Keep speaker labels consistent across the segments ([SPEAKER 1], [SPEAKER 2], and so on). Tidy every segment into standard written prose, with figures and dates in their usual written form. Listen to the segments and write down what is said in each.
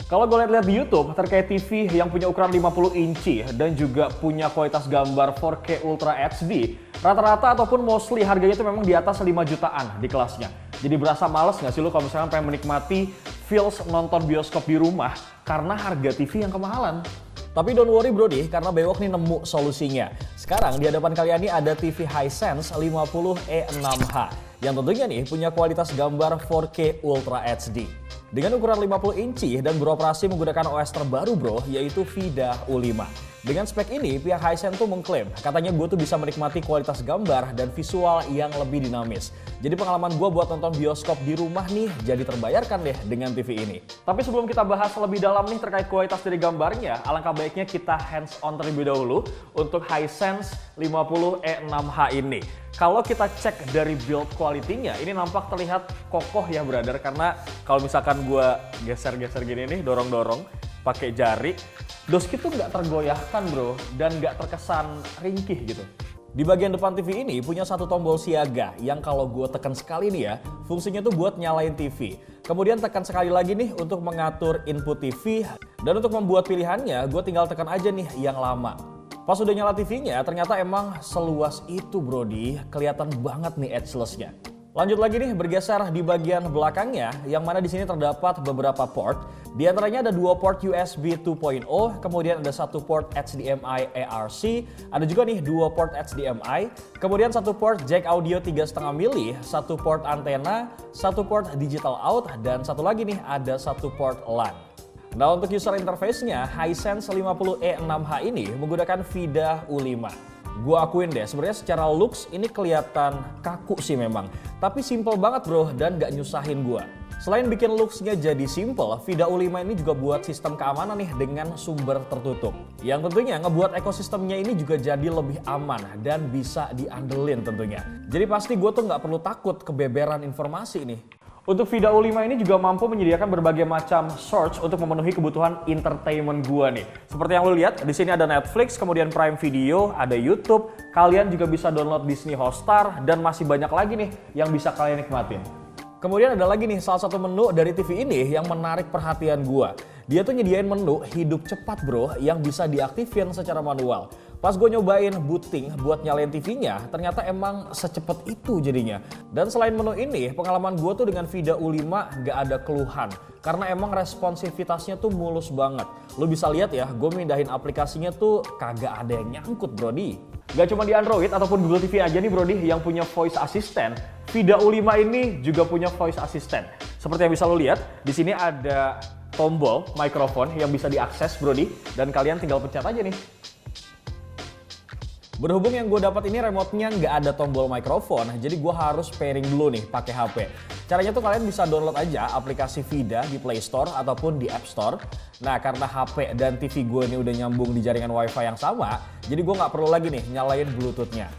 [SPEAKER 1] Kalau gue lihat di YouTube terkait TV yang punya ukuran 50 inci dan juga punya kualitas gambar 4K Ultra HD, rata-rata ataupun mostly harganya itu memang di atas 5 jutaan di kelasnya. Jadi berasa males nggak sih lu kalau misalkan pengen menikmati feels nonton bioskop di rumah karena harga TV yang kemahalan? Tapi don't worry bro nih, karena Bewok nih nemu solusinya. Sekarang di hadapan kalian nih ada TV Hisense 50E6H yang tentunya nih punya kualitas gambar 4K Ultra HD. Dengan ukuran 50 inci dan beroperasi menggunakan OS terbaru bro, yaitu VIDA U5. Dengan spek ini, pihak Hisense tuh mengklaim, katanya gue tuh bisa menikmati kualitas gambar dan visual yang lebih dinamis. Jadi pengalaman gue buat nonton bioskop di rumah nih, jadi terbayarkan deh dengan TV ini. Tapi sebelum kita bahas lebih dalam nih terkait kualitas dari gambarnya, alangkah baiknya kita hands on terlebih dahulu untuk Hisense 50E6H ini. Kalau kita cek dari build quality-nya, ini nampak terlihat kokoh ya brother, karena kalau misalkan gue geser-geser gini nih, dorong-dorong pakai jari, doski tuh nggak tergoyahkan bro, dan nggak terkesan ringkih gitu. Di bagian depan TV ini punya satu tombol siaga yang kalau gue tekan sekali nih ya, fungsinya tuh buat nyalain TV. Kemudian tekan sekali lagi nih untuk mengatur input TV, dan untuk membuat pilihannya gue tinggal tekan aja nih yang lama. Pas udah nyala TV-nya, ternyata emang seluas itu brody, kelihatan banget nih edgeless-nya. Lanjut lagi nih bergeser di bagian belakangnya, yang mana di sini terdapat beberapa port. Di antaranya ada 2 port USB 2.0, kemudian ada 1 port HDMI ARC, ada juga nih 2 port HDMI, kemudian 1 port jack audio 3,5 mili, 1 port antena, 1 port digital out, dan satu lagi nih ada 1 port LAN. Nah untuk user interface-nya, Hisense 50E6H ini menggunakan VIDA U5. Gue akuin deh, sebenarnya secara looks ini kelihatan kaku sih memang. Tapi simple banget bro dan gak nyusahin gue. Selain bikin looks-nya jadi simple, VIDA U5 ini juga buat sistem keamanan nih dengan sumber tertutup. Yang tentunya ngebuat ekosistemnya ini juga jadi lebih aman dan bisa diandelin tentunya. Jadi pasti gue tuh gak perlu takut kebeberan informasi nih. Untuk VIDA U5 ini juga mampu menyediakan berbagai macam source untuk memenuhi kebutuhan entertainment gua nih. Seperti yang lo lihat, di sini ada Netflix, kemudian Prime Video, ada YouTube. Kalian juga bisa download Disney Hotstar dan masih banyak lagi nih yang bisa kalian nikmatin. Kemudian ada lagi nih salah satu menu dari TV ini yang menarik perhatian gua. Dia tuh nyediain menu hidup cepat bro yang bisa diaktifin secara manual. Pas gue nyobain booting buat nyalain TV-nya, ternyata emang secepat itu jadinya. Dan selain menu ini, pengalaman gue tuh dengan VIDA U5 gak ada keluhan. Karena emang responsivitasnya tuh mulus banget. Lo bisa lihat ya, gue mindahin aplikasinya tuh kagak ada yang nyangkut brody. Gak cuma di Android ataupun Google TV aja nih brody yang punya voice assistant. VIDA U5 ini juga punya voice assistant. Seperti yang bisa lo lihat, di sini ada tombol mikrofon yang bisa diakses brody. Dan kalian tinggal pencet aja nih. Berhubung yang gue dapat ini remote-nya nggak ada tombol mikrofon, jadi gue harus pairing dulu nih pakai HP. Caranya tuh kalian bisa download aja aplikasi VIDA di Play Store ataupun di App Store. Nah karena HP dan TV gue ini udah nyambung di jaringan WiFi yang sama, jadi gue nggak perlu lagi nih nyalain Bluetooth-nya.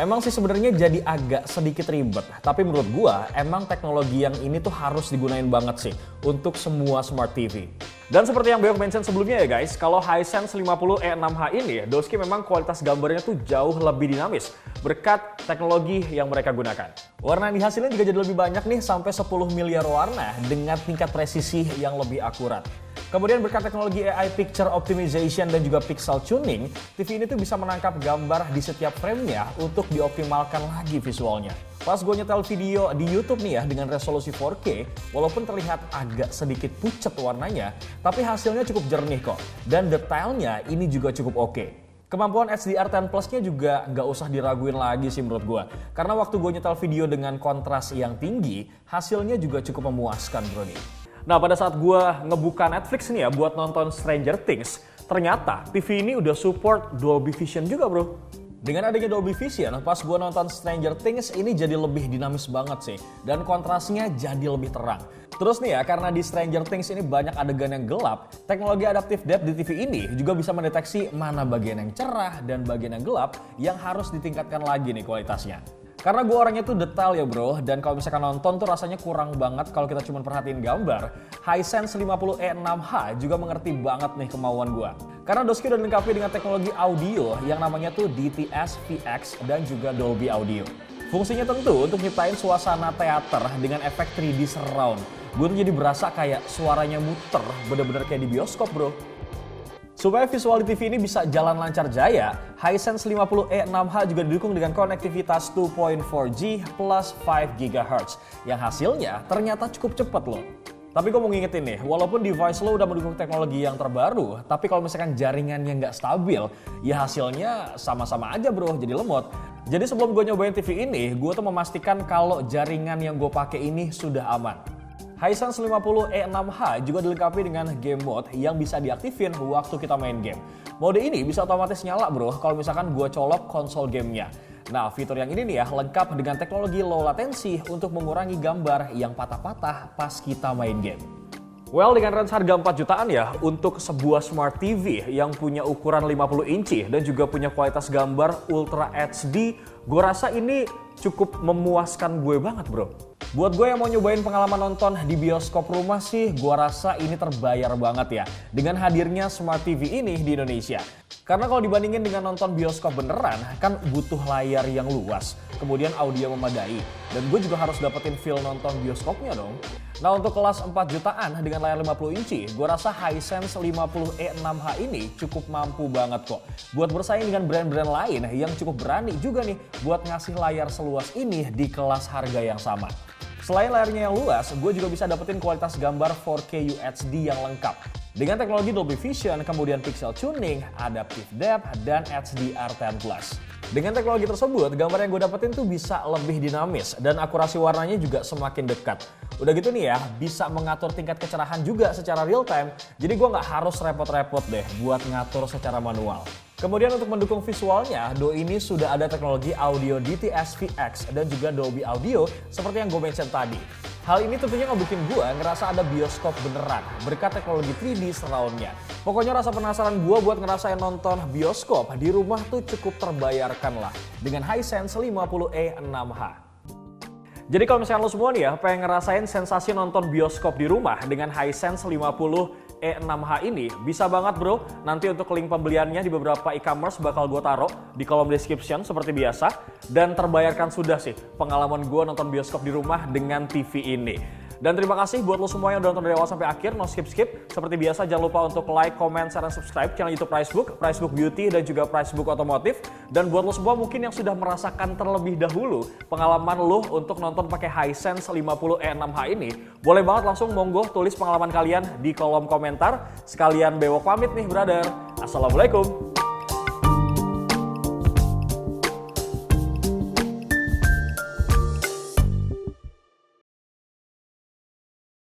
[SPEAKER 1] Emang sih sebenarnya jadi agak sedikit ribet, tapi menurut gua emang teknologi yang ini tuh harus digunain banget sih untuk semua smart TV. Dan seperti yang Bewok mention sebelumnya ya guys, kalau Hisense 50E6H ini, doski memang kualitas gambarnya tuh jauh lebih dinamis berkat teknologi yang mereka gunakan. Warna yang dihasilkan juga jadi lebih banyak nih, sampai 10 miliar warna dengan tingkat presisi yang lebih akurat. Kemudian berkat teknologi AI Picture Optimization dan juga Pixel Tuning, TV ini tuh bisa menangkap gambar di setiap framenya untuk dioptimalkan lagi visualnya. Pas gue nyetel video di YouTube nih ya dengan resolusi 4K, walaupun terlihat agak sedikit pucat warnanya, tapi hasilnya cukup jernih kok. Dan detailnya ini juga cukup oke. Kemampuan HDR10 Plus-nya juga nggak usah diraguin lagi sih menurut gue. Karena waktu gue nyetel video dengan kontras yang tinggi, hasilnya juga cukup memuaskan bro nih. Nah pada saat gue ngebuka Netflix nih ya buat nonton Stranger Things, ternyata TV ini udah support Dolby Vision juga bro. Dengan adanya Dolby Vision, pas gue nonton Stranger Things ini jadi lebih dinamis banget sih. Dan kontrasnya jadi lebih terang. Terus nih ya, karena di Stranger Things ini banyak adegan yang gelap, teknologi Adaptive Depth di TV ini juga bisa mendeteksi mana bagian yang cerah dan bagian yang gelap yang harus ditingkatkan lagi nih kualitasnya. Karena gue orangnya tuh detail ya bro, dan kalau misalkan nonton tuh rasanya kurang banget kalau kita cuma perhatiin gambar. Hisense 50E6H juga mengerti banget nih kemauan gue. Karena doski udah dilengkapi dengan teknologi audio yang namanya tuh DTS-VX dan juga Dolby Audio. Fungsinya tentu untuk nyiptain suasana teater dengan efek 3D surround. gue tuh jadi berasa kayak suaranya muter, bener-bener kayak di bioskop bro. Supaya visual di TV ini bisa jalan lancar jaya, Hisense 50E 6H juga didukung dengan konektivitas 2.4G plus 5 GHz, yang hasilnya ternyata cukup cepat loh. Tapi gue mau ngingetin nih, walaupun device lo udah mendukung teknologi yang terbaru, tapi kalau misalkan jaringannya nggak stabil, ya hasilnya sama-sama aja bro, jadi lemot. Jadi sebelum gue nyobain TV ini, gue tuh memastikan kalau jaringan yang gue pakai ini sudah aman. Hisense 50E 6H juga dilengkapi dengan game mode yang bisa diaktifin waktu kita main game. Mode ini bisa otomatis nyala bro kalau misalkan gue colok konsol gamenya. Nah, fitur yang ini nih ya lengkap dengan teknologi low latency untuk mengurangi gambar yang patah-patah pas kita main game. Well, dengan range harga 4 jutaan ya, untuk sebuah Smart TV yang punya ukuran 50 inci dan juga punya kualitas gambar Ultra HD, gue rasa ini cukup memuaskan gue banget bro. Buat gue yang mau nyobain pengalaman nonton di bioskop rumah sih, gue rasa ini terbayar banget ya dengan hadirnya Smart TV ini di Indonesia. Karena kalau dibandingin dengan nonton bioskop beneran, kan butuh layar yang luas, kemudian audio memadai, dan gue juga harus dapetin feel nonton bioskopnya dong. Nah, untuk kelas 4 jutaan dengan layar 50 inci, gue rasa Hisense 50E 6H ini cukup mampu banget kok buat bersaing dengan brand-brand lain yang cukup berani juga nih buat ngasih layar seluas ini di kelas harga yang sama. Selain layarnya yang luas, gue juga bisa dapetin kualitas gambar 4K UHD yang lengkap. Dengan teknologi Dolby Vision, kemudian pixel tuning, adaptive depth, dan HDR10+. Dengan teknologi tersebut, gambar yang gue dapetin tuh bisa lebih dinamis dan akurasi warnanya juga semakin dekat. Udah gitu nih ya, bisa mengatur tingkat kecerahan juga secara real time, jadi gue nggak harus repot-repot deh buat ngatur secara manual. Kemudian untuk mendukung visualnya, Do ini sudah ada teknologi audio DTS-VX dan juga Dolby Audio seperti yang gue mention tadi. Hal ini tentunya ngebikin gue ngerasa ada bioskop beneran berkat teknologi 3D surround-nya. Pokoknya rasa penasaran gue buat ngerasain nonton bioskop di rumah tuh cukup terbayarkan lah dengan Hisense 50E 6H. Jadi kalau misalnya lo semua nih ya pengen ngerasain sensasi nonton bioskop di rumah dengan Hisense 50E 6H ini, bisa banget bro. Nanti untuk link pembeliannya di beberapa e-commerce bakal gue taruh di kolom description seperti biasa. Dan terbayarkan sudah sih pengalaman gue nonton bioskop di rumah dengan TV ini. Dan terima kasih buat lo semua yang udah nonton dari awal sampai akhir, no skip-skip. Seperti biasa jangan lupa untuk like, comment, share, dan subscribe channel YouTube Pricebook Beauty, dan juga Pricebook Otomotif. Dan buat lo semua mungkin yang sudah merasakan terlebih dahulu pengalaman lo untuk nonton pakai Hisense 50E 6H ini, boleh banget langsung monggo tulis pengalaman kalian di kolom komentar. Sekalian bewok pamit nih brother. Assalamualaikum.